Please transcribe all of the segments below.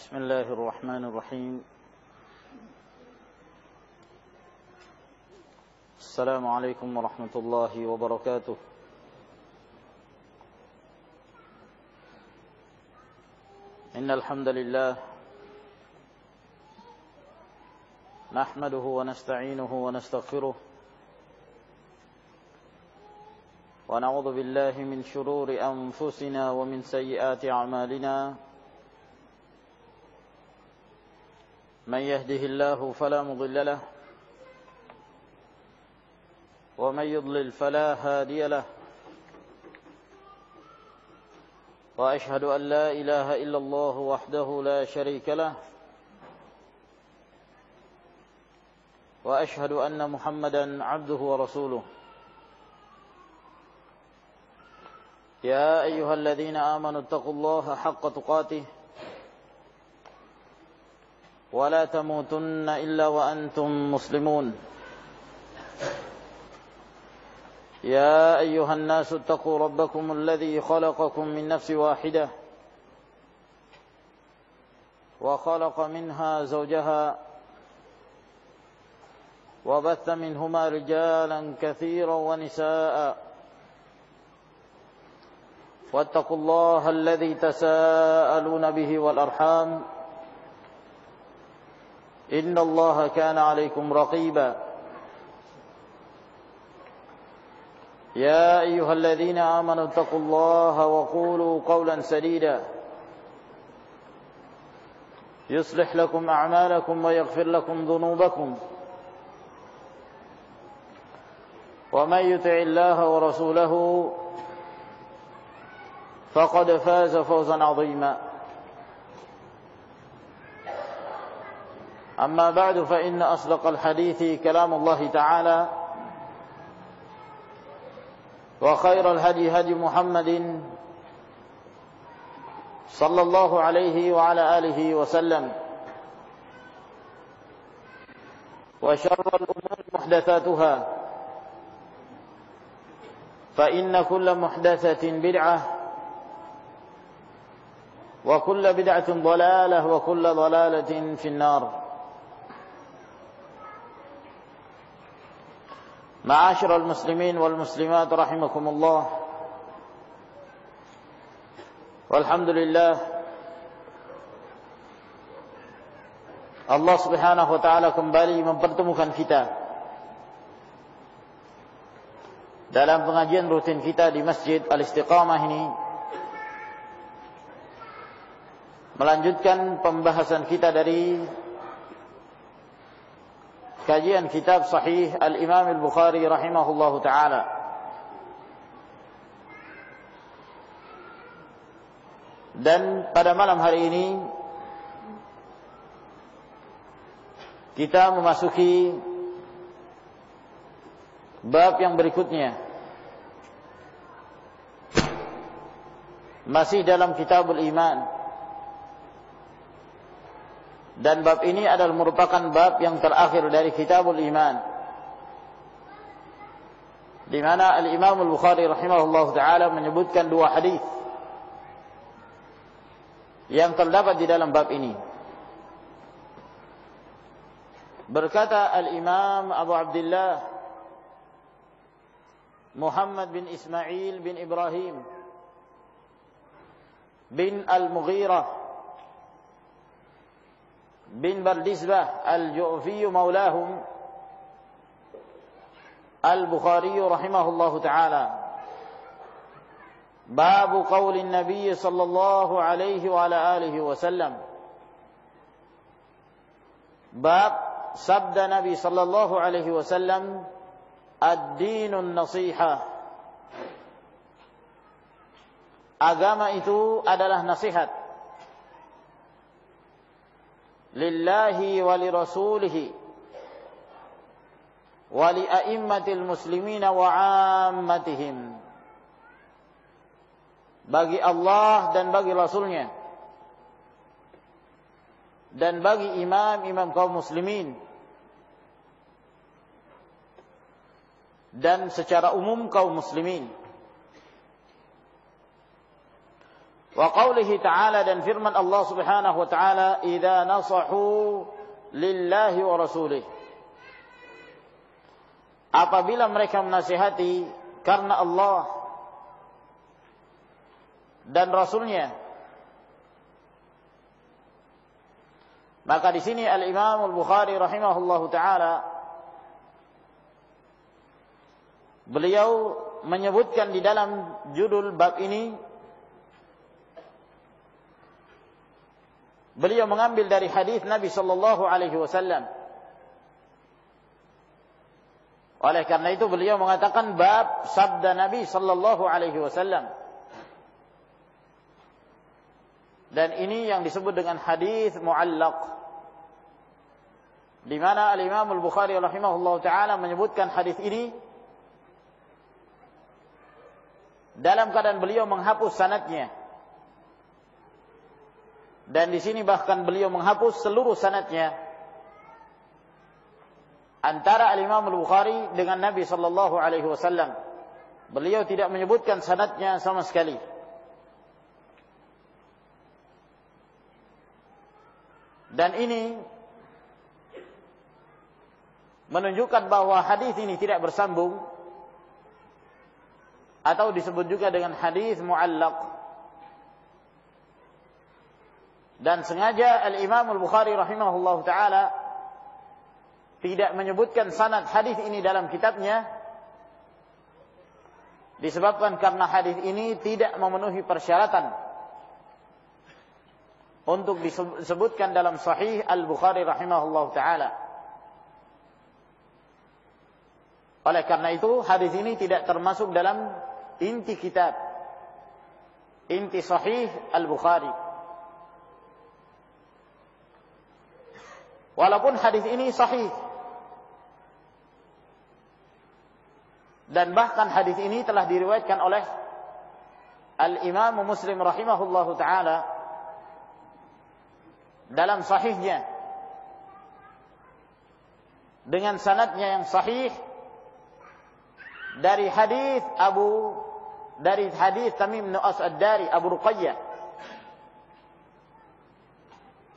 بسم الله الرحمن الرحيم. السلام عليكم ورحمة الله وبركاته. إن الحمد لله نحمده ونستعينه ونستغفره ونعوذ بالله من شرور أنفسنا ومن سيئات أعمالنا. من يهده الله فلا مضل له ومن يضلل فلا هادي له، وأشهد أن لا إله إلا الله وحده لا شريك له، وأشهد أن محمدا عبده ورسوله. يا أيها الذين آمنوا اتقوا الله حق تقاته ولا تموتن إلا وأنتم مسلمون. يا أيها الناس اتقوا ربكم الذي خلقكم من نفس واحدة وخلق منها زوجها وبث منهما رجالا كثيرا ونساء، واتقوا الله الذي تساءلون به والأرحام إن الله كان عليكم رقيبا. يا أيها الذين آمنوا اتقوا الله وقولوا قولا سديدا يصلح لكم أعمالكم ويغفر لكم ذنوبكم، ومن يطع الله ورسوله فقد فاز فوزا عظيما. أما بعد، فإن أصدق الحديث كلام الله تعالى، وخير الهدي هدي محمد صلى الله عليه وعلى آله وسلم، وشر الأمور محدثاتها، فإن كل محدثة بدعة وكل بدعة ضلالة وكل ضلالة في النار. معاشر المسلمين والمسلمات رحمكم الله، والحمد لله, Allah subhanahu wa ta'ala kembali mempertemukan kita dalam pengajian rutin kita di Masjid Al-Istiqamah ini, melanjutkan pembahasan kita dari kajian kitab Sahih Al-Imam Al-Bukhari rahimahullahu ta'ala. Dan pada malam hari ini kita memasuki bab yang berikutnya, masih dalam Kitabul Iman. Dan bab ini adalah merupakan bab yang terakhir dari Kitabul Iman, di mana Al-Imam Al-Bukhari rahimahullah ta'ala menyebutkan dua hadis yang terdapat di dalam bab ini. Berkata Al-Imam Abu Abdullah Muhammad bin Ismail bin Ibrahim bin Al-Mughirah bin Bardizbah Al-Ju'fi maulahum Al-Bukhari rahimahullahu ta'ala, babu qawli Nabi sallallahu alaihi wa ala alihi wasallam, bab sabda Nabi sallallahu alaihi wasallam, ad-dinun nasihah, agama itu adalah nasihat, lillahi wa li rasulihi wa li a'immatil muslimina wa 'ammatihim, bagi Allah dan bagi Rasulnya dan bagi imam-imam kaum muslimin dan secara umum kaum muslimin. Wa qaulihi ta'ala, dan firman Allah Subhanahu wa ta'ala, idza nasahu lillahi wa rasulih. Apabila mereka menasihati karena Allah dan Rasulnya. Maka di sini Al-Imam Al-Bukhari rahimahullahu taala beliau menyebutkan di dalam judul bab ini, beliau mengambil dari hadis Nabi sallallahu alaihi wasallam. Oleh karena itu beliau mengatakan bab sabda Nabi sallallahu alaihi wasallam. Dan ini yang disebut dengan hadis muallaq, di mana Al-Imam Al-Bukhari rahimahullahu taala menyebutkan hadis ini dalam keadaan beliau menghapus sanadnya. Dan di sini bahkan beliau menghapus seluruh sanadnya antara Al-Imam Al-Bukhari dengan Nabi sallallahu alaihi wasallam. Beliau tidak menyebutkan sanadnya sama sekali. Dan ini menunjukkan bahwa hadis ini tidak bersambung, atau disebut juga dengan hadis muallaq. Dan sengaja Al-Imam Al-Bukhari rahimahullahu taala tidak menyebutkan sanad hadis ini dalam kitabnya, disebabkan karena hadis ini tidak memenuhi persyaratan untuk disebutkan dalam Sahih Al-Bukhari rahimahullahu taala. Oleh karena itu hadis ini tidak termasuk dalam inti kitab, inti Sahih Al-Bukhari. Walaupun hadis ini sahih, dan bahkan hadis ini telah diriwayatkan oleh Al-Imam Muslim rahimahullahu taala dalam sahihnya dengan sanadnya yang sahih dari hadis Tamim bin Aus Ad-Dari, Abu Ruqayyah,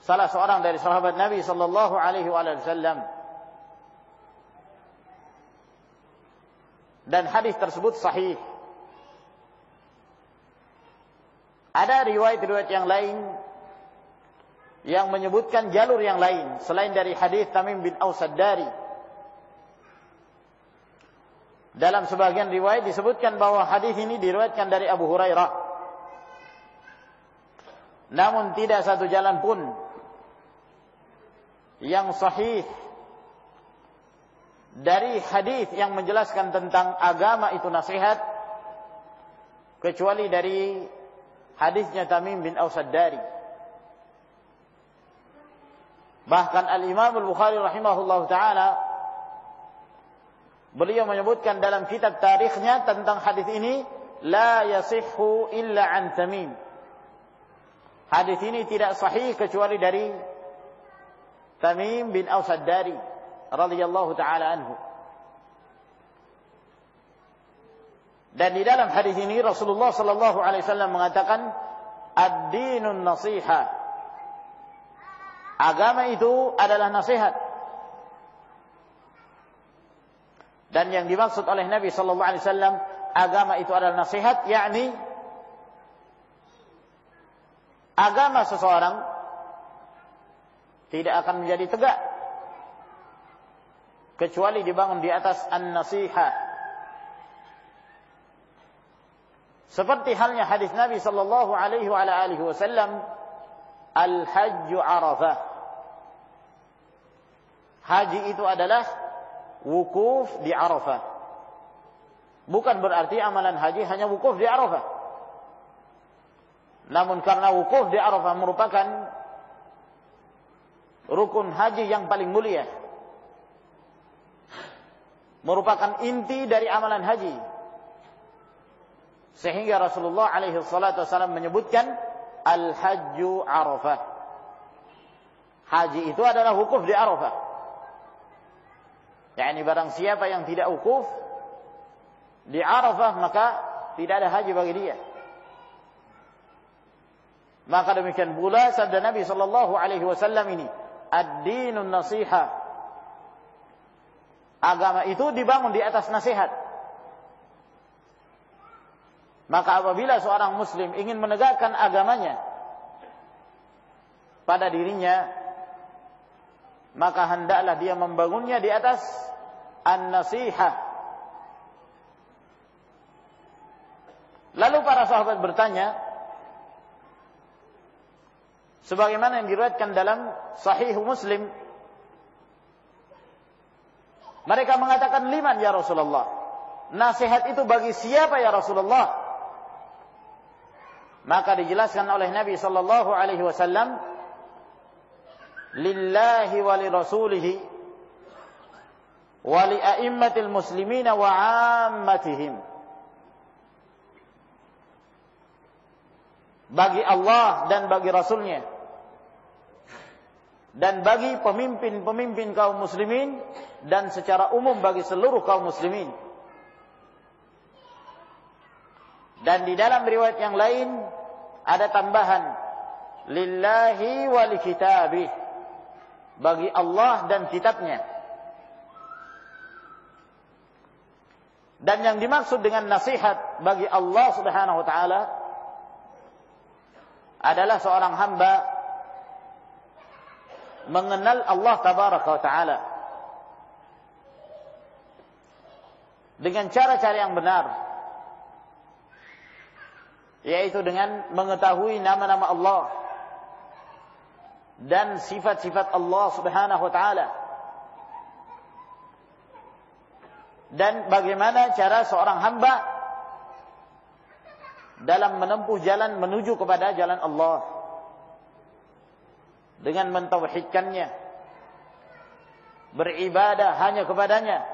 salah seorang dari sahabat Nabi sallallahu alaihi wasallam. Dan hadis tersebut sahih. Ada riwayat-riwayat yang lain yang menyebutkan jalur yang lain selain dari hadis Tamim bin Aus Ad-Dari. Dalam sebagian riwayat disebutkan bahwa hadis ini diriwayatkan dari Abu Hurairah. Namun tidak satu jalan pun yang sahih dari hadis yang menjelaskan tentang agama itu nasihat, kecuali dari hadisnya Tamim bin Aus Ad-Dari. Bahkan Al-Imam Al-Bukhari rahimahullahu taala beliau menyebutkan dalam kitab tarikhnya tentang hadis ini, la yasihhu illa an Tamim. Hadis ini tidak sahih kecuali dari Tamim bin Aus Ad-Dari radhiyallahu taala anhu. Dan di dalam hadis ini Rasulullah sallallahu alaihi wasallam mengatakan ad-dinun nasiha. Agama itu adalah nasihat. Dan yang dimaksud oleh Nabi sallallahu alaihi wasallam agama itu adalah nasihat, yakni agama seseorang tidak akan menjadi tegak kecuali dibangun di atas an-nasiha. Seperti halnya hadis Nabi sallallahu alaihi wasallam, al-hajju Arafah. Haji itu adalah wukuf di Arafah. Bukan berarti amalan haji hanya wukuf di Arafah. Namun karena wukuf di Arafah merupakan rukun haji yang paling mulia, merupakan inti dari amalan haji, sehingga Rasulullah alaihi salatu wasallam menyebutkan al-hajju Arafah. Haji itu adalah wukuf di Arafah. yakni barang siapa yang tidak wukuf di Arafah maka tidak ada haji bagi dia. Maka demikian pula sabda Nabi sallallahu alaihi wasallam ini, ad-dinun nasiha. Agama itu dibangun di atas nasihat. Maka apabila seorang muslim ingin menegakkan agamanya pada dirinya, maka hendaklah dia membangunnya di atas an-nasihah. Lalu para sahabat bertanya, sebagaimana yang diriwayatkan dalam Sahih Muslim, mereka mengatakan, liman ya Rasulullah? Nasihat itu bagi siapa ya Rasulullah? Maka dijelaskan oleh Nabi sallallahu alaihi wasallam, lillahi wa li rasulihi wa li a'immatil muslimina wa 'ammatihim. Bagi Allah dan bagi Rasulnya, dan bagi pemimpin-pemimpin kaum muslimin, dan secara umum bagi seluruh kaum muslimin. Dan di dalam riwayat yang lain ada tambahan, lillahi wa li kitabih, bagi Allah dan kitabnya. Dan yang dimaksud dengan nasihat bagi Allah Subhanahu wa taala adalah seorang hamba mengenal Allah tabaraka wa taala dengan cara-cara yang benar, yaitu dengan mengetahui nama-nama Allah dan sifat-sifat Allah Subhanahu wa taala, dan bagaimana cara seorang hamba dalam menempuh jalan menuju kepada jalan Allah dengan mentauhidkannya, beribadah hanya kepadanya,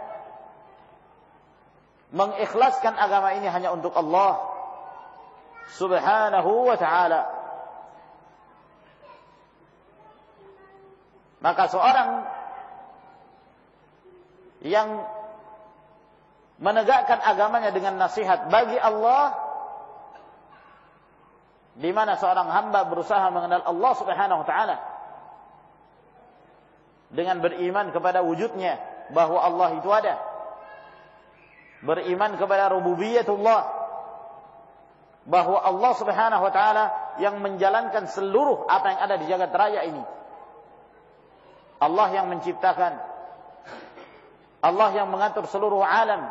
mengikhlaskan agama ini hanya untuk Allah Subhanahu wa ta'ala. Maka seorang yang menegakkan agamanya dengan nasihat bagi Allah, di mana seorang hamba berusaha mengenal Allah Subhanahu wa taala dengan beriman kepada wujudnya, bahwa Allah itu ada, beriman kepada rububiyatullah, bahwa Allah Subhanahu wa taala yang menjalankan seluruh apa yang ada di jagat raya ini. Allah yang menciptakan, Allah yang mengatur seluruh alam,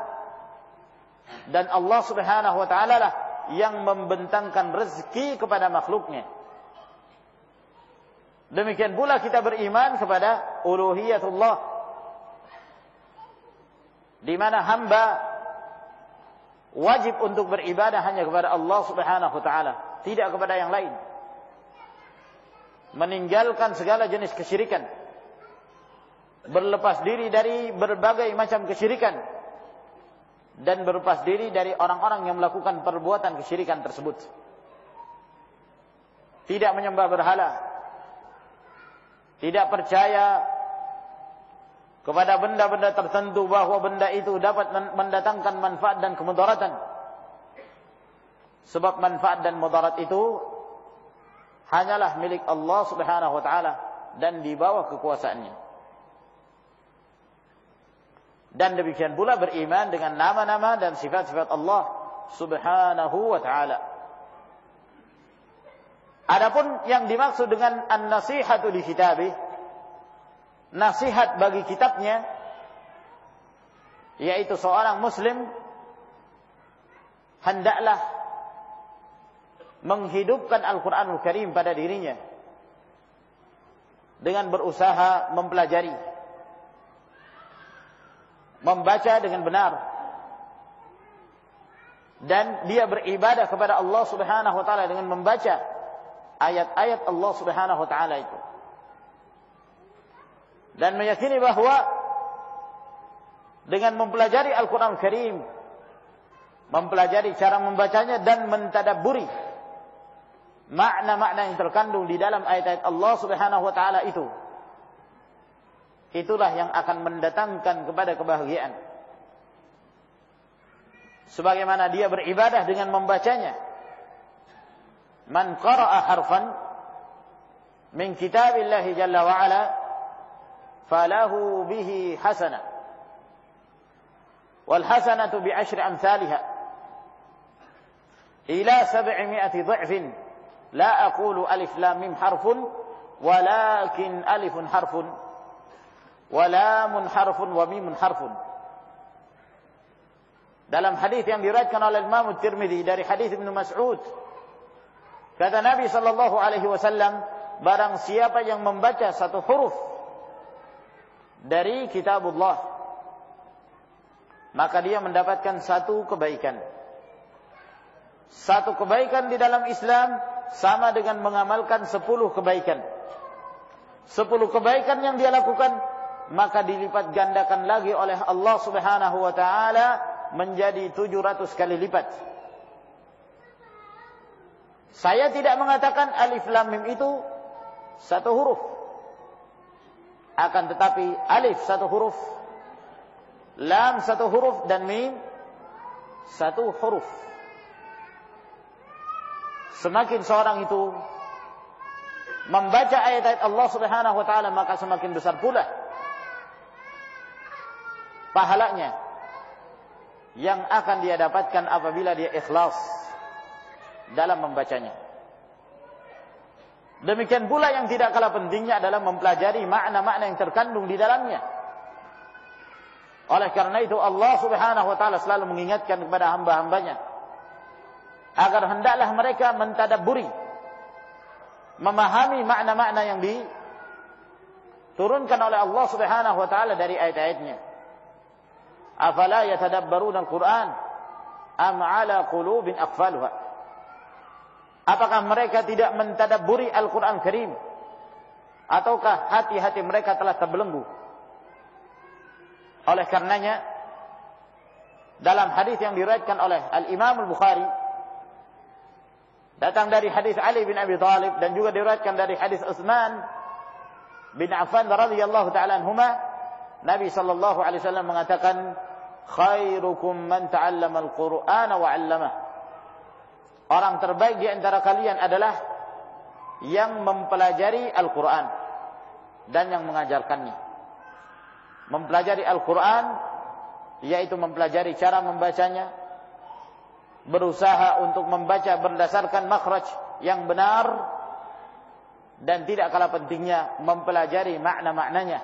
dan Allah Subhanahu wa taala lah yang membentangkan rezeki kepada makhluknya. Demikian pula kita beriman kepada uluhiyatullah, di mana hamba wajib untuk beribadah hanya kepada Allah Subhanahu wa taala, tidak kepada yang lain. Meninggalkan segala jenis kesyirikan, berlepas diri dari berbagai macam kesyirikan, dan berlepas diri dari orang-orang yang melakukan perbuatan kesyirikan tersebut. Tidak menyembah berhala, tidak percaya kepada benda-benda tertentu bahwa benda itu dapat mendatangkan manfaat dan kemudaratan. Sebab manfaat dan mudarat itu hanyalah milik Allah Subhanahu wa taala dan di bawah kekuasaannya. Dan demikian pula beriman dengan nama-nama dan sifat-sifat Allah Subhanahu wa ta'ala. Adapun yang dimaksud dengan an-nasihatu li kitabih, nasihat bagi kitabnya, yaitu seorang muslim hendaklah menghidupkan Al-Quranul Karim pada dirinya dengan berusaha mempelajari, membaca dengan benar, dan dia beribadah kepada Allah Subhanahu wa taala dengan membaca ayat-ayat Allah Subhanahu wa taala itu, dan meyakini bahwa dengan mempelajari Al-Quran Karim, mempelajari cara membacanya dan mentadabburi makna-makna yang terkandung di dalam ayat-ayat Allah Subhanahu wa taala itu, itulah yang akan mendatangkan kepada kebahagiaan. Sebagaimana dia beribadah dengan membacanya, man qara'a harfan min kitabillah jalla wa ala falahu bihi hasanah wal hasanatu bi 10 amsalha ila 700 dha'fin la aqulu alif lam mim harfun walakin alifun harfun wa lamun harfun wa mimun harfun. Dalam hadis yang diriwayatkan oleh Imam Tirmidzi dari hadis Ibnu Mas'ud, kata Nabi sallallahu alaihi wasallam, barang siapa yang membaca satu huruf dari kitabullah, maka dia mendapatkan satu kebaikan. Satu kebaikan di dalam Islam sama dengan mengamalkan 10 kebaikan. 10 kebaikan yang dia lakukan, maka dilipat gandakan lagi oleh Allah Subhanahu wa taala menjadi 700 kali lipat. Saya tidak mengatakan alif lam mim itu satu huruf. Akan tetapi alif satu huruf, lam satu huruf, dan mim satu huruf. Semakin seorang itu membaca ayat-ayat Allah Subhanahu wa taala, maka semakin besar pula pahalanya yang akan dia dapatkan apabila dia ikhlas dalam membacanya. Demikian pula yang tidak kalah pentingnya adalah mempelajari makna-makna yang terkandung di dalamnya. Oleh karena itu Allah Subhanahu wa taala selalu mengingatkan kepada hamba-hambanya agar hendaklah mereka mentadabburi, memahami makna-makna yang diturunkan oleh Allah Subhanahu wa taala dari ayat-ayatnya. Afala yatadabbaruna al-Qur'an am 'ala qulubin aqfalha. Apakah mereka tidak mentadabburi Al-Qur'an Karim, ataukah hati-hati mereka telah terbelenggu? Oleh karenanya dalam hadis yang diriwayatkan oleh Al-Imam Al-Bukhari, datang dari hadis Ali bin Abi Thalib dan juga diriwayatkan dari hadis Utsman bin Affan radhiyallahu taala anhuma, Nabi sallallahu alaihi wasallam mengatakan, khairukum man ta'allama al-Qur'ana wa 'allamah. Orang terbaik di antara kalian adalah yang mempelajari Al-Qur'an dan yang mengajarkannya. Mempelajari Al-Qur'an yaitu mempelajari cara membacanya, berusaha untuk membaca berdasarkan makhraj yang benar, dan tidak kalah pentingnya mempelajari makna-maknanya,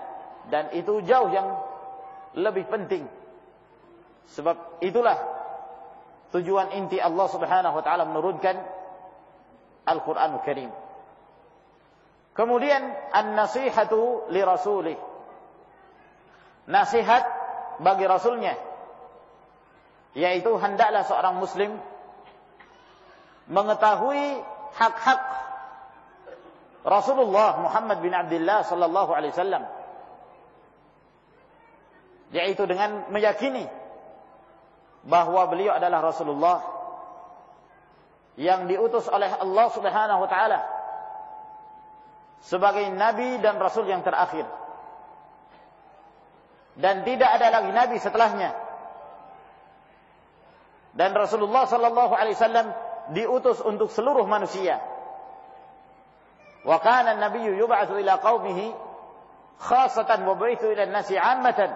dan itu jauh yang lebih penting. Sebab itulah tujuan inti Allah Subhanahu wa taala menurunkan Al-Qur'anul Karim. Kemudian an-nasihatu li rasulih. Nasihat bagi rasulnya, yaitu hendaklah seorang muslim mengetahui hak-hak Rasulullah Muhammad bin Abdullah sallallahu alaihi wasallam, yaitu dengan meyakini bahwa beliau adalah Rasulullah yang diutus oleh Allah Subhanahu wa taala sebagai nabi dan rasul yang terakhir, dan tidak ada lagi nabi setelahnya. Dan Rasulullah sallallahu alaihi wasallam diutus untuk seluruh manusia. Wa kana an-nabiyyu yub'atsu ila qaumihi khassatan wa bu'itsu ila an-nasi 'ammatan.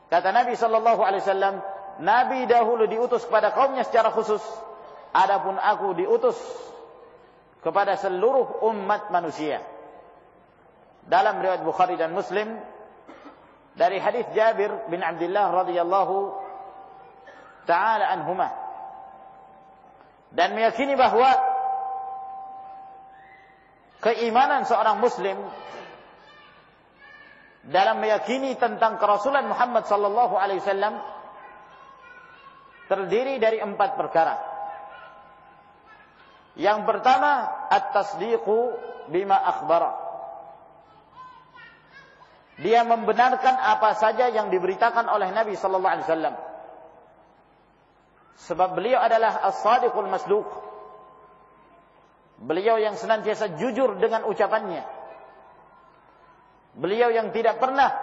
Kata Nabi sallallahu alaihi wasallam, Nabi dahulu diutus kepada kaumnya secara khusus, adapun aku diutus kepada seluruh umat manusia. Dalam riwayat Bukhari dan Muslim dari hadis Jabir bin Abdullah radhiyallahu taala anhuma, dan meyakini bahwa keimanan seorang muslim dalam meyakini tentang kerasulan Muhammad sallallahu alaihi wasallam terdiri dari 4 perkara. Yang pertama, at-tasdiqu bima akhbara. Dia membenarkan apa saja yang diberitakan oleh Nabi sallallahu alaihi wasallam. Sebab beliau adalah as-sadiqul masduq. Beliau yang senantiasa jujur dengan ucapannya. Beliau yang tidak pernah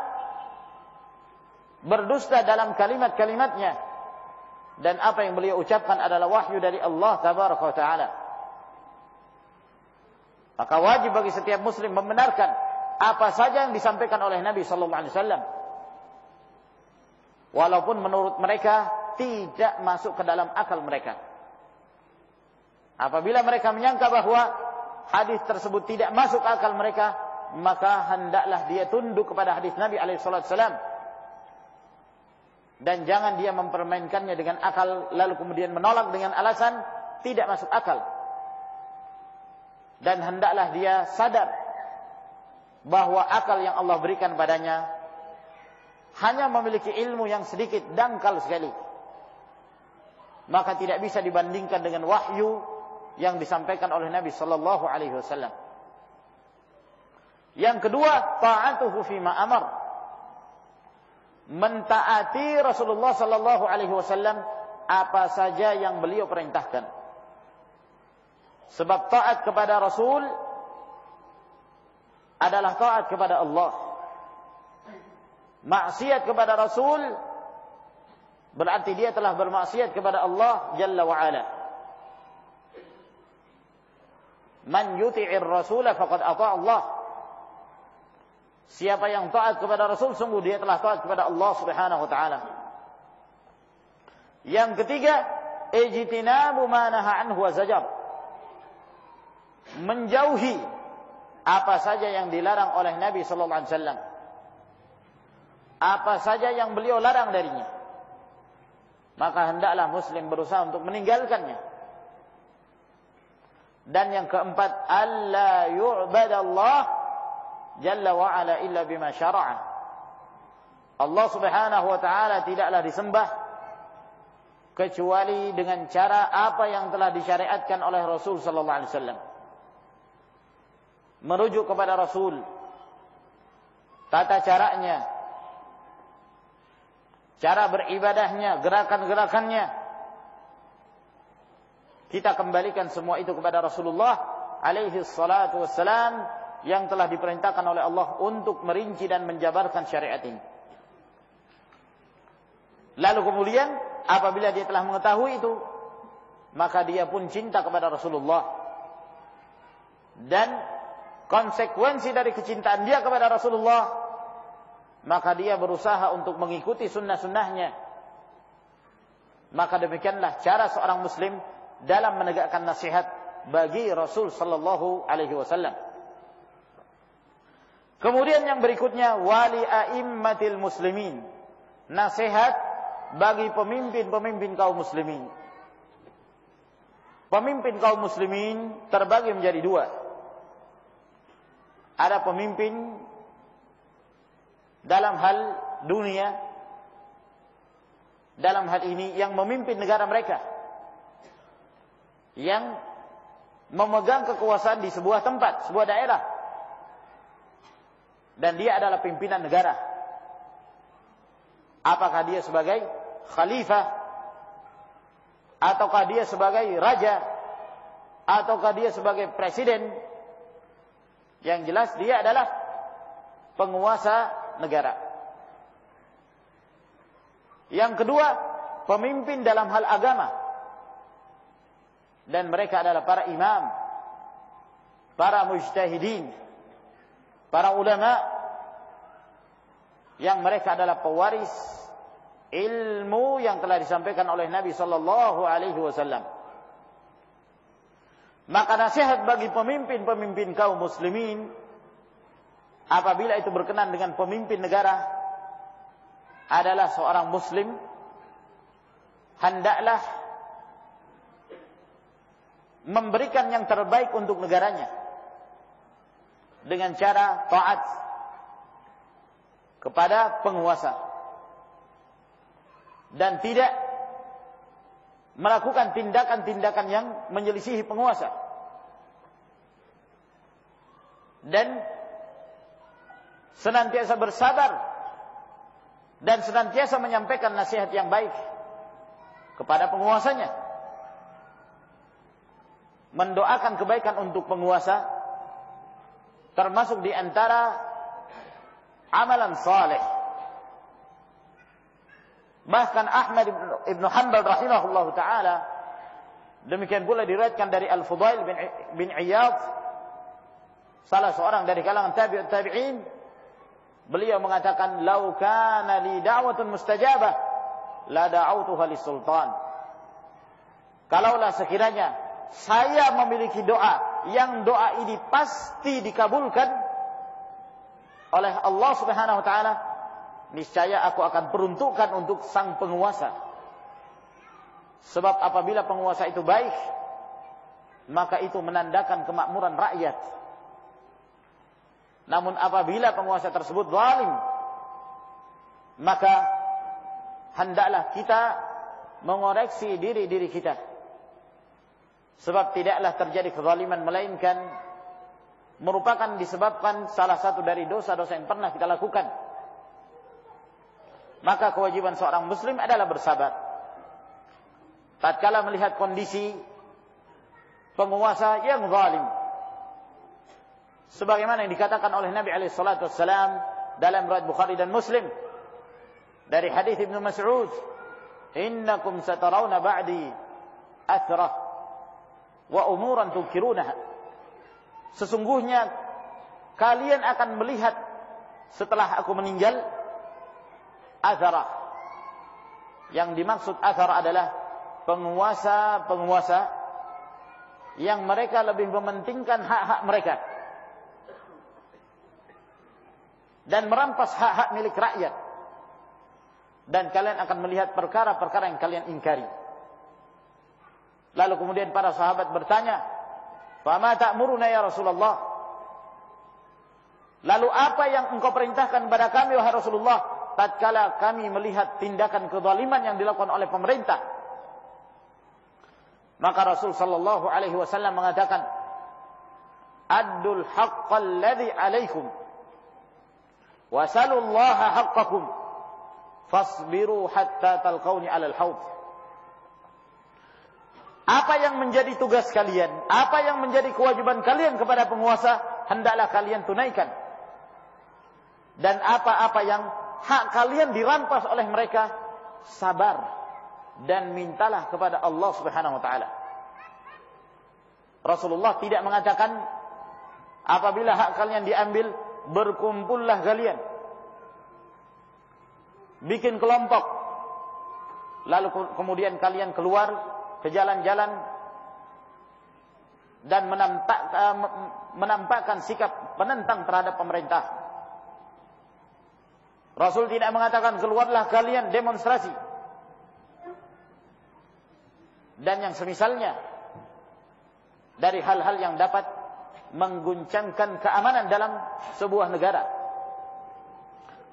berdusta dalam kalimat-kalimatnya, dan apa yang beliau ucapkan adalah wahyu dari Allah tabaraka wa taala. Maka wajib bagi setiap muslim membenarkan apa saja yang disampaikan oleh Nabi sallallahu alaihi wasallam. Walaupun menurut mereka tidak masuk ke dalam akal mereka. Apabila mereka menyangka bahwa hadis tersebut tidak masuk akal mereka, maka hendaklah dia tunduk kepada hadis Nabi alaihi wasallam. Dan jangan dia mempermainkannya dengan akal lalu kemudian menolak dengan alasan tidak masuk akal. Dan hendaklah dia sadar bahwa akal yang Allah berikan padanya hanya memiliki ilmu yang sedikit, dangkal sekali. Maka tidak bisa dibandingkan dengan wahyu yang disampaikan oleh Nabi sallallahu alaihi wasallam. Yang kedua, ta'atuhu fima amar. Mentaati Rasulullah sallallahu alaihi wasallam apa saja yang beliau perintahkan. Sebab taat kepada Rasul adalah taat kepada Allah. Maksiat kepada Rasul berarti dia telah bermaksiat kepada Allah Jalla wa Ala. Man yuti'ir Rasul faqad ata' Allah. Siapa yang taat kepada Rasul, sungguh dia telah taat kepada Allah Subhanahu wa taala. Yang ketiga, ijtinabu ma naha anhu wa zajar. Menjauhi apa saja yang dilarang oleh Nabi sallallahu alaihi wasallam. Apa saja yang beliau larang darinya. Maka hendaklah muslim berusaha untuk meninggalkannya. Dan yang keempat, alla yu'badallah Jalla wa ala illa bima syara'a. Allah Subhanahu wa taala tidaklah disembah kecuali dengan cara apa yang telah disyariatkan oleh Rasul sallallahu alaihi wasallam. Merujuk kepada Rasul, tata caranya, cara beribadahnya, gerakan-gerakannya, kita kembalikan semua itu kepada Rasulullah alaihi salatu wassalam yang telah diperintahkan oleh Allah untuk merinci dan menjabarkan syariat ini. Lalu kemudian apabila dia telah mengetahui itu, maka dia pun cinta kepada Rasulullah. Dan konsekuensi dari kecintaan dia kepada Rasulullah, maka dia berusaha untuk mengikuti sunnah-sunnahnya. Maka demikianlah cara seorang muslim dalam menegakkan nasihat bagi Rasul sallallahu alaihi wasallam. Kemudian yang berikutnya, wali a'immatil muslimin. Nasihat bagi pemimpin-pemimpin kaum muslimin. Pemimpin kaum muslimin terbagi menjadi dua. Ada pemimpin dalam hal dunia, dalam hal ini yang memimpin negara mereka, yang memegang kekuasaan di sebuah tempat, sebuah daerah. Dan dia adalah pimpinan negara. Apakah dia sebagai khalifah, ataukah dia sebagai raja, ataukah dia sebagai presiden? Yang jelas dia adalah penguasa negara. Yang kedua, pemimpin dalam hal agama. Dan mereka adalah para imam, para mujtahidin, para ulama, yang mereka adalah pewaris ilmu yang telah disampaikan oleh Nabi sallallahu alaihi wasallam. Maka nasihat bagi pemimpin-pemimpin kaum muslimin, apabila itu berkenan dengan pemimpin negara, adalah seorang muslim hendaklah memberikan yang terbaik untuk negaranya dengan cara taat kepada penguasa dan tidak melakukan tindakan-tindakan yang menyelisihi penguasa, dan senantiasa bersabar dan senantiasa menyampaikan nasihat yang baik kepada penguasanya, mendoakan kebaikan untuk penguasa, termasuk di antara amalan saleh. Bahkan Ahmad ibn Hanbal rahimahullah ta'ala, demikian pula diriwayatkan dari Al-Fudail bin Iyad salah seorang dari kalangan tabi'ut tabi'in, beliau mengatakan, "Lau kana li da'watun mustajabah, la da'autuha lis-sultan." Kalaulah sekiranya saya memiliki doa yang doa ini pasti dikabulkan oleh Allah Subhanahu wa taala, niscaya aku akan peruntukkan untuk sang penguasa. Sebab apabila penguasa itu baik, maka itu menandakan kemakmuran rakyat. Namun apabila penguasa tersebut zalim, maka hendaklah kita mengoreksi diri kita. Sebab tidaklah terjadi kezaliman melainkan merupakan disebabkan salah satu dari dosa-dosa yang pernah kita lakukan. Maka kewajiban seorang muslim adalah bersabar. Tatkala melihat kondisi penguasa yang zalim, sebagaimana yang dikatakan oleh Nabi alaihi salatu wassalam dalam riwayat Bukhari dan Muslim dari hadis Ibnu Mas'ud, "Innakum satarawna ba'di athrah wa umuran tukirunaha." Sesungguhnya kalian akan melihat setelah aku meninggal atharah. Yang dimaksud atharah adalah penguasa-penguasa yang mereka lebih mementingkan hak-hak mereka dan merampas hak-hak milik rakyat. Dan kalian akan melihat perkara-perkara yang kalian ingkari. Lalu kemudian para sahabat bertanya, "Fama ta'muruna ya Rasulullah?" Lalu apa yang engkau perintahkan kepada kami wahai Rasulullah tatkala kami melihat tindakan kezaliman yang dilakukan oleh pemerintah? Maka Rasul sallallahu alaihi wasallam mengatakan, "Addul haqqal ladzi 'alaikum wa salullaha haqqakum fasbiru hatta talqauni 'alal haud." Apa yang menjadi tugas kalian, apa yang menjadi kewajiban kalian kepada penguasa, hendaklah kalian tunaikan. Dan apa-apa yang hak kalian dirampas oleh mereka, sabar dan mintalah kepada Allah Subhanahu wa taala. Rasulullah tidak mengatakan apabila hak kalian diambil, berkumpullah kalian, bikin kelompok, lalu kemudian kalian keluar ke jalan-jalan dan menampakkan sikap penentang terhadap pemerintah. Rasul tidak mengatakan keluarlah kalian demonstrasi dan yang semisalnya dari hal-hal yang dapat mengguncangkan keamanan dalam sebuah negara.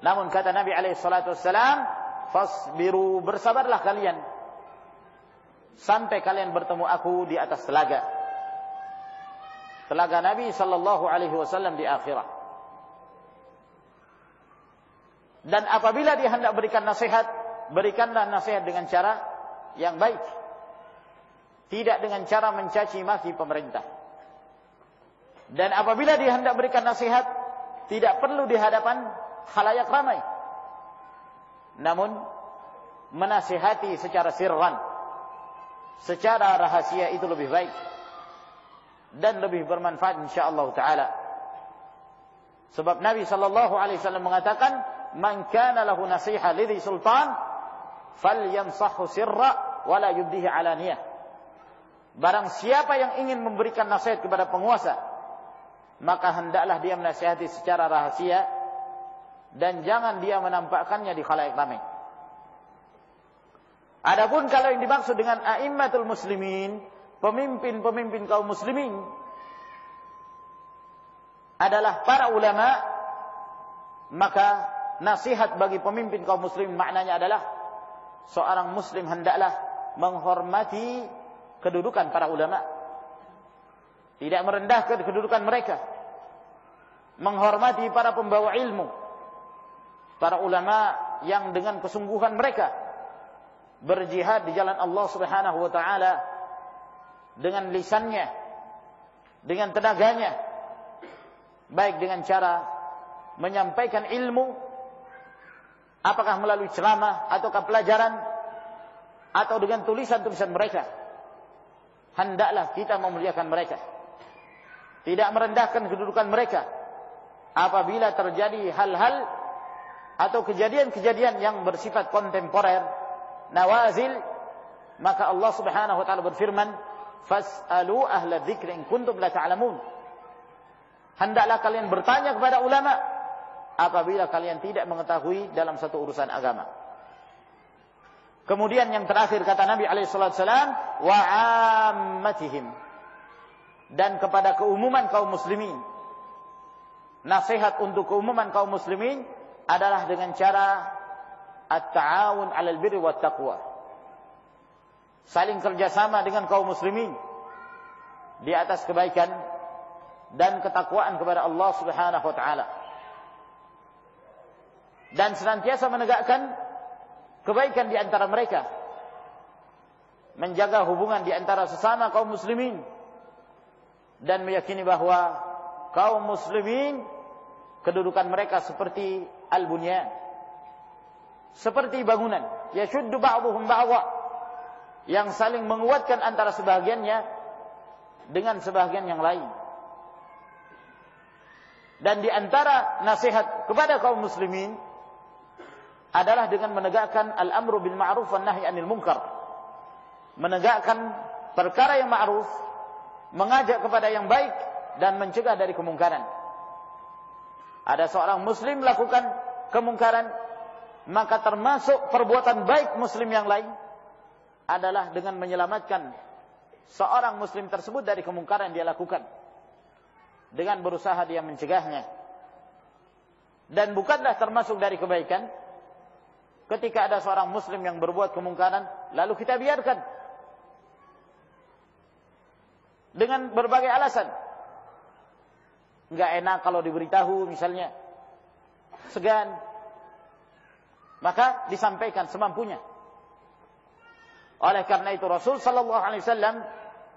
Namun kata Nabi alaihi salatu wassalam, "Fasbiru," bersabarlah kalian sampai kalian bertemu aku di atas telaga Nabi sallallahu alaihi wasallam di akhirat. Dan apabila dia hendak berikan nasihat, berikanlah nasihat dengan cara yang baik, tidak dengan cara mencaci maki pemerintah. Dan apabila dia hendak berikan nasihat, tidak perlu di hadapan khalayak ramai, namun menasihati secara sirran, secara rahasia, itu lebih baik dan lebih bermanfaat insyaallah taala. Sebab Nabi sallallahu alaihi wasallam mengatakan, "Man kana lahu nasiha lidhi sultan falyansahhu sirra wa la yubdihi alaniyah." Barang siapa yang ingin memberikan nasihat kepada penguasa, maka hendaklah dia menasihati secara rahasia dan jangan dia menampakkannya di khalayak ramai. Adapun kalau yang dimaksud dengan a'immatul muslimin, pemimpin-pemimpin kaum muslimin, adalah para ulama, maka nasihat bagi pemimpin kaum muslimin maknanya adalah seorang muslim hendaklah menghormati kedudukan para ulama, tidak merendahkan kedudukan mereka, menghormati para pembawa ilmu, para ulama yang dengan kesungguhan mereka berjihad di jalan Allah Subhanahu wa taala dengan lisannya, dengan tenaganya, baik dengan cara menyampaikan ilmu, apakah melalui ceramah ataukah pelajaran, atau dengan tulisan-tulisan mereka. Hendaklah kita memuliakan mereka. tidak merendahkan kedudukan mereka apabila terjadi hal-hal atau kejadian-kejadian yang bersifat kontemporer, nawazil, maka Allah Subhanahu wa taala berfirman, "Fas'alu ahla dzikri in kuntum la ta'lamun." Hendaklah kalian bertanya kepada ulama apabila kalian tidak mengetahui dalam satu urusan agama. Kemudian yang terakhir kata Nabi alaihi salatu wasallam, wa 'ammatihim, dan kepada keumuman kaum muslimin. Nasihat untuk keumuman kaum muslimin adalah dengan cara at-ta'awun 'alal birri wat taqwa. Saling kerjasama dengan kaum muslimin di atas kebaikan dan ketakwaan kepada Allah Subhanahu wa taala. Dan senantiasa menegakkan kebaikan di antara mereka, menjaga hubungan di antara sesama kaum muslimin, dan meyakini bahwa kaum muslimin kedudukan mereka seperti al-bunyan, seperti bangunan, yashuddu ba'dhum ba'dha, yang saling menguatkan antara sebahagiannya dengan sebahagian yang lain. Dan di antara nasihat kepada kaum muslimin adalah dengan menegakkan al-amru bil ma'ruf wan nahyi 'anil munkar. Menegakkan perkara yang ma'ruf, mengajak kepada yang baik dan mencegah dari kemungkaran. Ada seorang muslim melakukan kemungkaran, maka termasuk perbuatan baik muslim yang lain adalah dengan menyelamatkan seorang muslim tersebut dari kemungkaran yang dia lakukan, dengan berusaha dia mencegahnya. Dan bukanlah termasuk dari kebaikan ketika ada seorang muslim yang berbuat kemungkaran lalu kita biarkan dengan berbagai alasan. Enggak enak kalau diberitahu misalnya, segan, maka disampaikan semampunya. Oleh karena itu Rasul sallallahu alaihi wasallam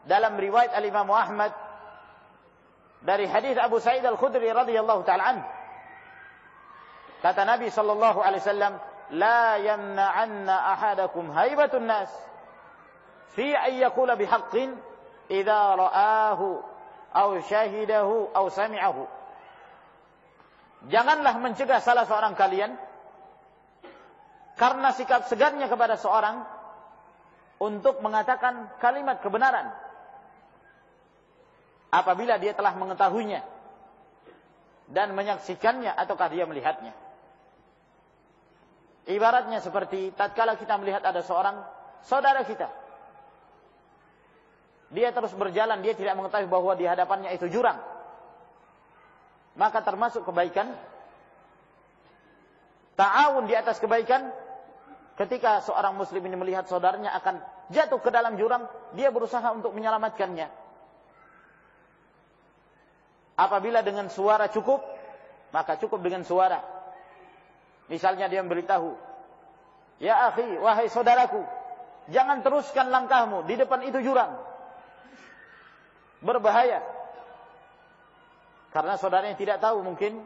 dalam riwayat al-Imam Ahmad dari hadis Abu Sa'id Al-Khudri radhiyallahu ta'ala anhu, kata Nabi sallallahu alaihi wasallam, la yamna'anna ahadakum haibatun nas fi an yaqula bihaqqin idza ra'ahu aw syahidahu aw sami'ahu. Janganlah mencegah salah seorang kalian karena sikap segannya kepada seorang untuk mengatakan kalimat kebenaran apabila dia telah mengetahuinya dan menyaksikannya ataukah dia melihatnya. Ibaratnya seperti tatkala kita melihat ada seorang saudara kita, dia terus berjalan, dia tidak mengetahui bahwa di hadapannya itu jurang, maka termasuk kebaikan ta'awun di atas kebaikan. Ketika seorang muslim ini melihat saudaranya akan jatuh ke dalam jurang, dia berusaha untuk menyelamatkannya. Apabila dengan suara cukup, maka cukup dengan suara. Misalnya dia memberitahu, ya akhi, wahai saudaraku, jangan teruskan langkahmu, di depan itu jurang, berbahaya. Karena saudaranya tidak tahu, mungkin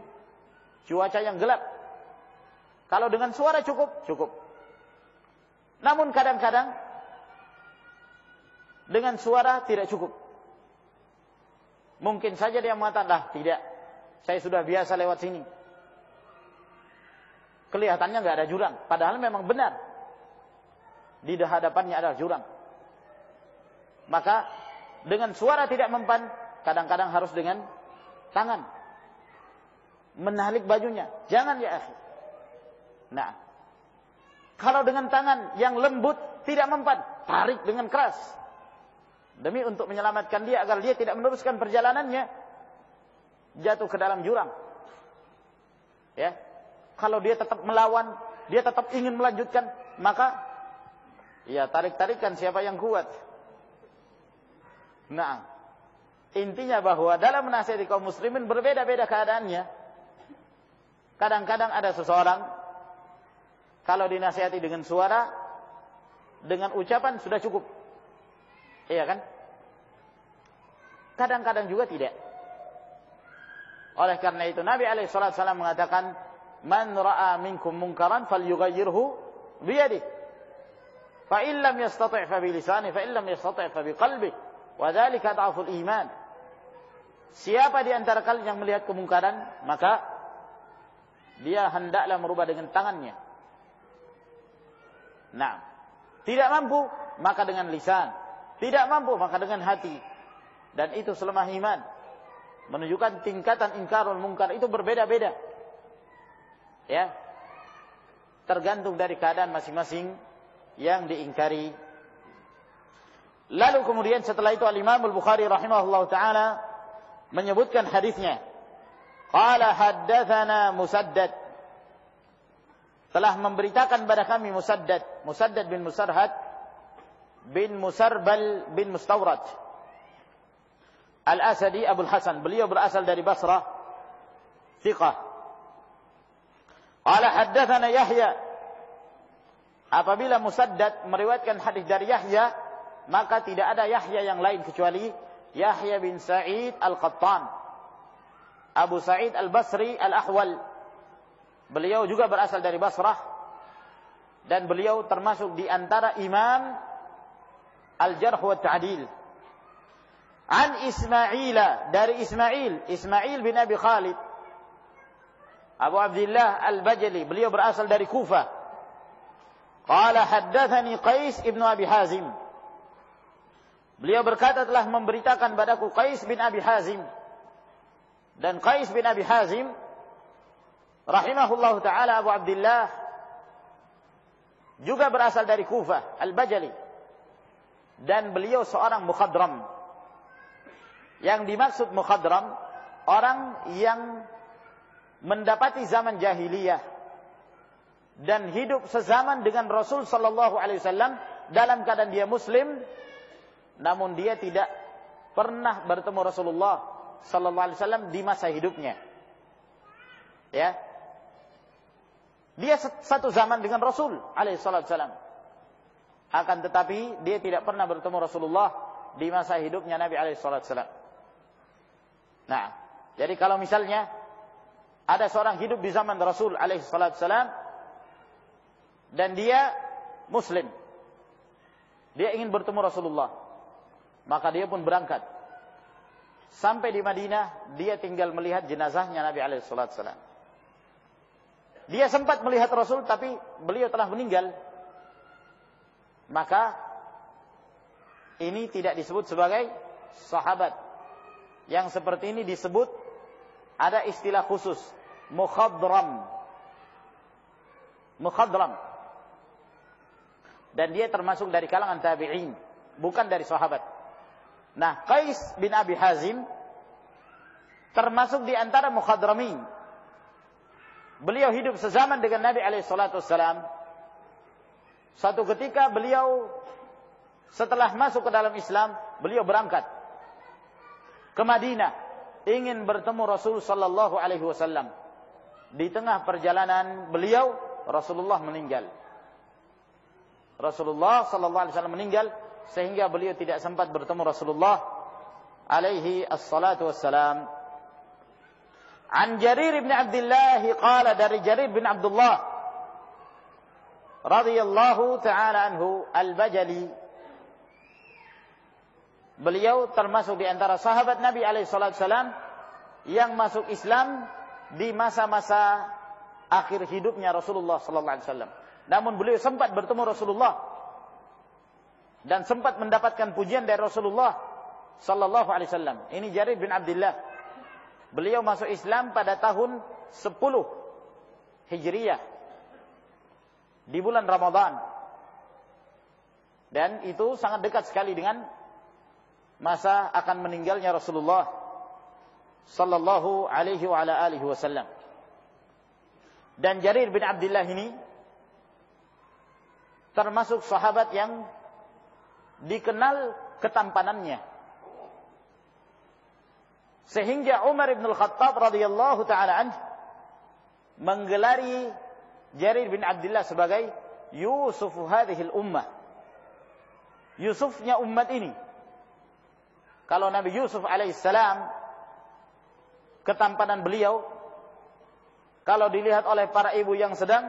cuaca yang gelap. Kalau dengan suara cukup. Namun kadang-kadang dengan suara tidak cukup. Mungkin saja dia mengatakan, tidak, saya sudah biasa lewat sini, kelihatannya enggak ada jurang. Padahal memang benar, di hadapannya ada jurang. Maka dengan suara tidak mempan, kadang-kadang harus dengan tangan menalik bajunya. Jangan ya akhi. Nah, kalau dengan tangan yang lembut tidak mempan, tarik dengan keras demi untuk menyelamatkan dia agar dia tidak meneruskan perjalanannya jatuh ke dalam jurang. Ya. Kalau dia tetap melawan, dia tetap ingin melanjutkan, maka ya tarik-tarikan siapa yang kuat. Nah, intinya bahwa dalam menasihati kaum muslimin berbeda-beda keadaannya. Kadang-kadang ada seseorang kalau dinasihati dengan suara, dengan ucapan sudah cukup. Iya kan? Kadang-kadang juga tidak. Oleh karena itu Nabi alaihi salatu wasallam mengatakan, "Man ra'a minkum munkaran falyughayyirhu bi yadihi. Fa in lam yastati' fa bi lisanihi, fa in lam yastati' fa bi qalbihi, wa dzalika dhaful iman." siapa di antara kalian yang melihat kemungkaran, maka dia hendaklah merubah dengan tangannya. Nah, tidak mampu, maka dengan lisan. Tidak mampu, maka dengan hati. Dan itu selemah iman. Menunjukkan tingkatan ingkarul munkar itu berbeda-beda. Ya. Tergantung dari keadaan masing-masing yang diingkari. Lalu kemudian setelah itu Al-Imam Al-Bukhari rahimahullah ta'ala menyebutkan hadisnya. Qala haddatsana Musaddad. Telah memberitakan kepada kami Musaddad bin Musarhad bin Musarbal bin Mustawrad Al-Asadi Abul Hasan. Beliau berasal dari Basrah. Thiqah. Qala haddatsana Yahya. Apabila Musaddad meriwayatkan hadis dari Yahya, maka tidak ada Yahya yang lain kecuali Yahya bin Sa'id Al-Qattan, Abu Sa'id Al-Basri Al-Ahwal. Beliau juga berasal dari Basrah dan beliau termasuk di antara imam Al-Jarh wa Ta'dil. An Ismaila, dari Ismail bin Abi Khalid Abu Abdullah Al-Bajali, beliau berasal dari Kufah. Qala haddatsani Qais ibn Abi Hazim. Beliau berkata telah memberitakan padaku Qais bin Abi Hazim. Dan Qais bin Abi Hazim rahimahullahu ta'ala Abu Abdullah juga berasal dari Kufah, Al-Bajali. Dan beliau seorang mukhadram. Yang dimaksud mukhadram, orang yang mendapati zaman jahiliyah dan hidup sezaman dengan Rasul sallallahu alaihi wasallam dalam keadaan dia muslim, namun dia tidak pernah bertemu Rasulullah sallallahu alaihi wasallam di masa hidupnya. Ya. Dia satu zaman dengan Rasul alaihi wasallam. Akan tetapi dia tidak pernah bertemu Rasulullah di masa hidupnya Nabi alaihi wasallam. Nah, jadi kalau misalnya ada seorang hidup di zaman Rasul alaihi wasallam dan dia muslim, dia ingin bertemu Rasulullah, maka dia pun berangkat. Sampai di Madinah, dia tinggal melihat jenazahnya Nabi alaihi wasallam. Dia sempat melihat Rasul, tapi beliau telah meninggal. Maka ini tidak disebut sebagai sahabat. Yang seperti ini disebut, ada istilah khusus, mukhadram. Mukhadram. Dan dia termasuk dari kalangan tabi'in, bukan dari sahabat. Nah, Qais bin Abi Hazim termasuk di antara mukhadramin. Beliau hidup sezaman dengan Nabi alaihissalam. Satu ketika beliau setelah masuk ke dalam Islam, beliau berangkat ke Madinah ingin bertemu Rasul sallallahu alaihi wasallam. Di tengah perjalanan beliau, Rasulullah meninggal. Rasulullah sallallahu alaihi wasallam meninggal sehingga beliau tidak sempat bertemu Rasulullah alaihi assalatu wassalam. An Jarir bin Abdullah qala, dari Jarir bin Abdullah radhiyallahu ta'ala anhu Al-Bajali. Beliau termasuk di antara sahabat Nabi alaihi wasallam yang masuk Islam di masa-masa akhir hidupnya Rasulullah sallallahu alaihi wasallam. Namun beliau sempat bertemu Rasulullah dan sempat mendapatkan pujian dari Rasulullah sallallahu alaihi wasallam. Ini Jarir bin Abdullah. Beliau masuk Islam pada tahun 10 Hijriyah di bulan Ramadan. Dan itu sangat dekat sekali dengan masa akan meninggalnya Rasulullah sallallahu alaihi wa ala alihi wasallam. Dan Jarir bin Abdullah ini termasuk sahabat yang dikenal ketampanannya. Sehingga Umar bin Al-Khattab radhiyallahu taala anhu menggelari Jarir bin Abdullah sebagai Yusuf hadhil ummah. Yusufnya umat ini. Kalau Nabi Yusuf alaihissalam, ketampanan beliau, kalau dilihat oleh para ibu yang sedang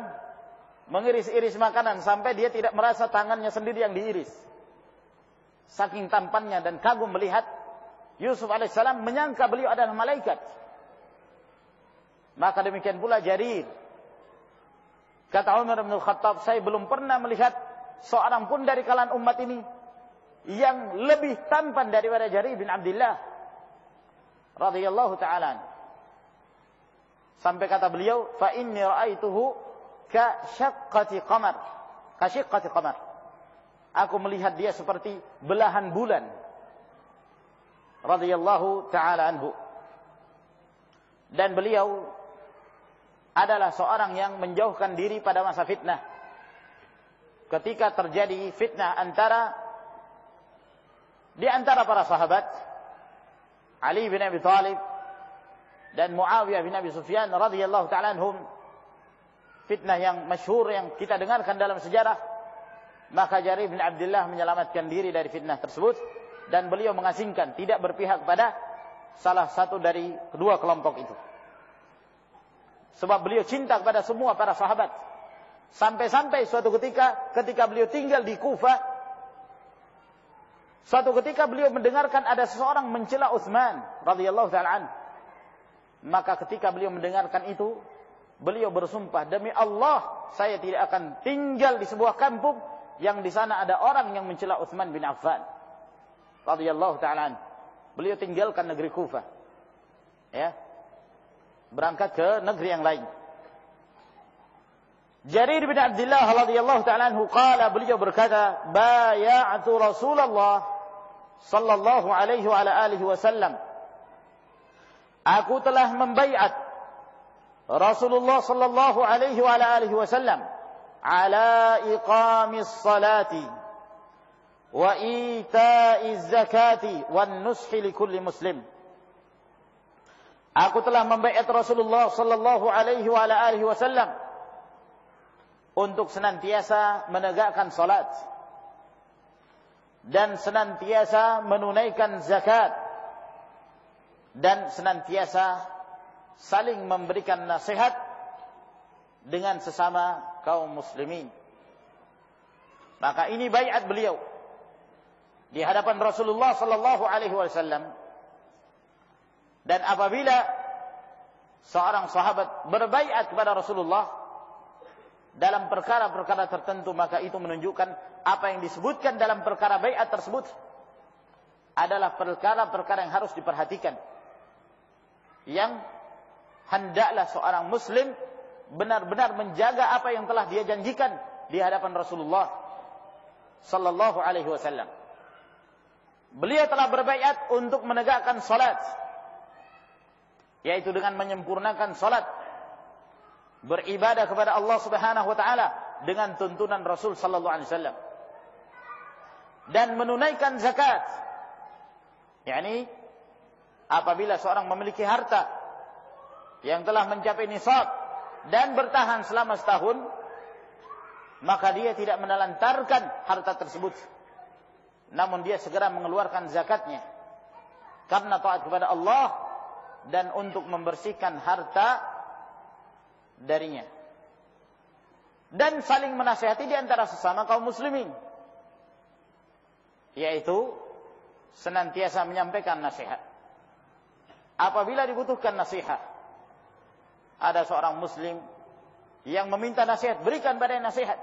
mengiris-iris makanan, sampai dia tidak merasa tangannya sendiri yang diiris. Saking tampannya dan kagum melihat Yusuf alaihissalam menyangka beliau adalah malaikat. Maka demikian pula Jarir. Kata Umar bin Khattab, saya belum pernah melihat seorang pun dari kalangan umat ini yang lebih tampan daripada Jarir bin Abdullah radhiyallahu ta'ala. Sampai kata beliau, fa inni ra'aituhu ka syaqqati qamar. Ka syaqqati qamar. Aku melihat dia seperti belahan bulan. Radhiyallahu ta'ala anhu. Dan beliau adalah seorang yang menjauhkan diri pada masa fitnah. Ketika terjadi fitnah di antara para sahabat, Ali bin Abi Thalib dan Muawiyah bin Abi Sufyan radhiyallahu ta'ala anhum, fitnah yang masyhur yang kita dengarkan dalam sejarah, maka Jarir bin Abdullah menyelamatkan diri dari fitnah tersebut. Dan beliau mengasingkan, tidak berpihak pada salah satu dari kedua kelompok itu. Sebab beliau cinta kepada semua para sahabat. Sampai-sampai suatu ketika beliau tinggal di Kufah, suatu ketika beliau mendengarkan ada seseorang mencela Utsman radhiyallahu ta'ala anhu. Maka ketika beliau mendengarkan itu, beliau bersumpah, demi Allah, saya tidak akan tinggal di sebuah kampung yang di sana ada orang yang mencela Utsman bin Affan radhiyallahu ta'ala anhu. Beliau tinggalkan negeri Kufah, ya, berangkat ke negeri yang lain. Jarir bin Abdullah radhiyallahu ta'ala anhu qala, beliau berkata, bay'atu Rasulullah sallallahu alaihi wa alihi wasallam. Aku telah membaiat Rasulullah sallallahu alaihi wa alihi wasallam ala iqamis salati wa ita'iz zakati wan nushi likulli muslim. Aku telah membaiat Rasulullah sallallahu alaihi wa alihi wasallam untuk senantiasa menegakkan salat dan senantiasa menunaikan zakat dan senantiasa saling memberikan nasihat dengan sesama kaum muslimin. Maka ini baiat beliau di hadapan Rasulullah sallallahu alaihi wasallam. Dan apabila seorang sahabat berbaiat kepada Rasulullah dalam perkara-perkara tertentu, maka itu menunjukkan apa yang disebutkan dalam perkara baiat tersebut adalah perkara-perkara yang harus diperhatikan, yang hendaklah seorang muslim benar-benar menjaga apa yang telah dia janjikan di hadapan Rasulullah sallallahu alaihi wasallam. Beliau telah berbaiat untuk menegakkan salat, yaitu dengan menyempurnakan salat, beribadah kepada Allah Subhanahu wa taala dengan tuntunan Rasul sallallahu alaihi wasallam, dan menunaikan zakat. yakni apabila seorang memiliki harta yang telah mencapai nisab dan bertahan selama setahun, maka dia tidak menelantarkan harta tersebut, namun dia segera mengeluarkan zakatnya karena taat kepada Allah dan untuk membersihkan harta darinya, dan saling menasihati di antara sesama kaum muslimin, yaitu senantiasa menyampaikan nasihat. Apabila dibutuhkan nasihat, ada seorang muslim yang meminta nasihat, berikan pada nasihat.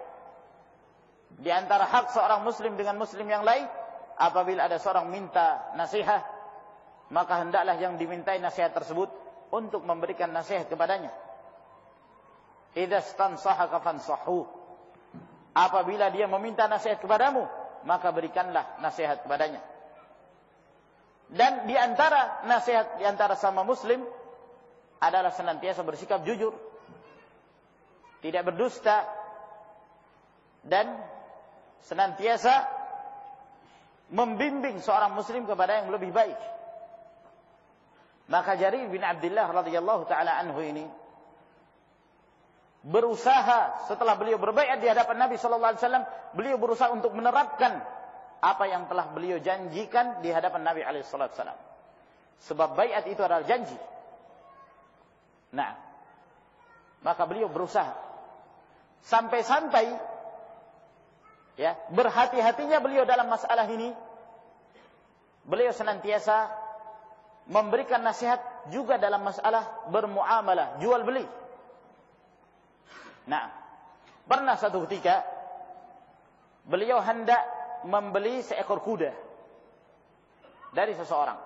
Di antara hak seorang muslim dengan muslim yang lain, apabila ada seorang minta nasihat, maka hendaklah yang dimintai nasihat tersebut untuk memberikan nasihat kepadanya. Idza stansahaka fansahu. Apabila dia meminta nasihat kepadamu, maka berikanlah nasihat kepadanya. Dan di antara nasihat di antara sama muslim adalah senantiasa bersikap jujur, tidak berdusta, dan senantiasa membimbing seorang muslim kepada yang lebih baik. Maka Jarir bin Abdullah radhiyallahu taala anhu ini berusaha, setelah beliau berbaiat di hadapan Nabi sallallahu alaihi wasallam, beliau berusaha untuk menerapkan apa yang telah beliau janjikan di hadapan Nabi alaihi wasallam. Sebab baiat itu adalah janji. Nah, maka beliau berusaha sampai-sampai berhati-hatinya beliau dalam masalah ini. Beliau senantiasa memberikan nasihat juga dalam masalah bermuamalah, jual beli. Nah, pernah satu ketika beliau hendak membeli seekor kuda dari seseorang.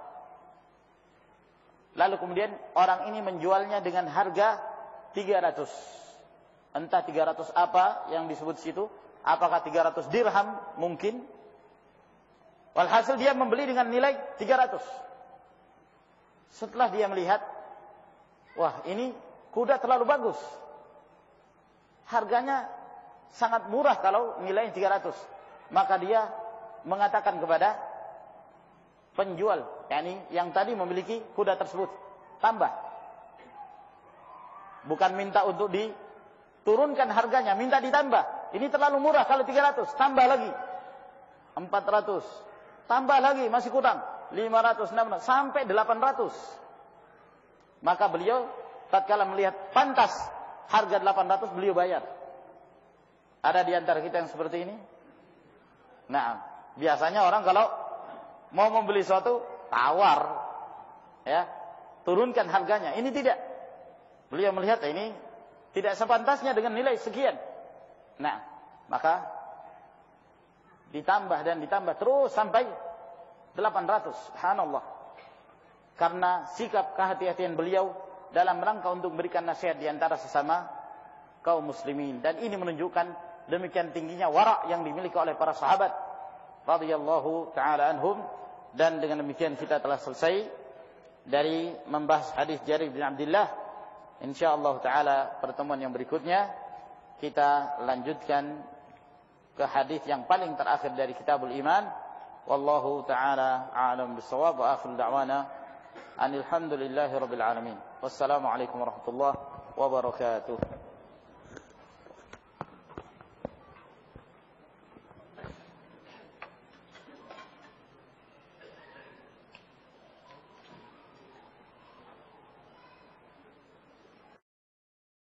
Lalu kemudian orang ini menjualnya dengan harga 300. Entah 300 apa yang disebut situ, apakah 300 dirham mungkin. Walhasil dia membeli dengan nilai 300. Setelah dia melihat, wah ini kuda terlalu bagus. Harganya sangat murah kalau nilainya 300. Maka dia mengatakan kepada penjual, yakni yang tadi memiliki kuda tersebut, tambah. Bukan minta untuk diturunkan harganya, minta ditambah. Ini terlalu murah kalau 300, tambah lagi. 400, tambah lagi, masih kurang. 500, 600, sampai 800. Maka beliau tatkala melihat pantas harga 800, beliau bayar. Ada di antara kita yang seperti ini? Nah, biasanya orang kalau mau membeli sesuatu, tawar, ya, turunkan harganya. Ini tidak. Beliau melihat ini tidak sepantasnya dengan nilai sekian. Nah, maka ditambah dan ditambah terus sampai 800. Subhanallah. Karena sikap kehati-hatian beliau dalam rangka untuk memberikan nasihat di antara sesama kaum muslimin. Dan ini menunjukkan demikian tingginya wara' yang dimiliki oleh para sahabat radhiyallahu taala anhum. Dan dengan demikian kita telah selesai dari membahas hadis Jarir bin Abdullah. Insyaallah taala pertemuan yang berikutnya kita lanjutkan ke hadis yang paling terakhir dari Kitabul Iman. Wallahu taala a'lam bissawab wa akhiru da'wana alhamdulillahi rabbil alamin. Wassalamu alaikum warahmatullahi wabarakatuh.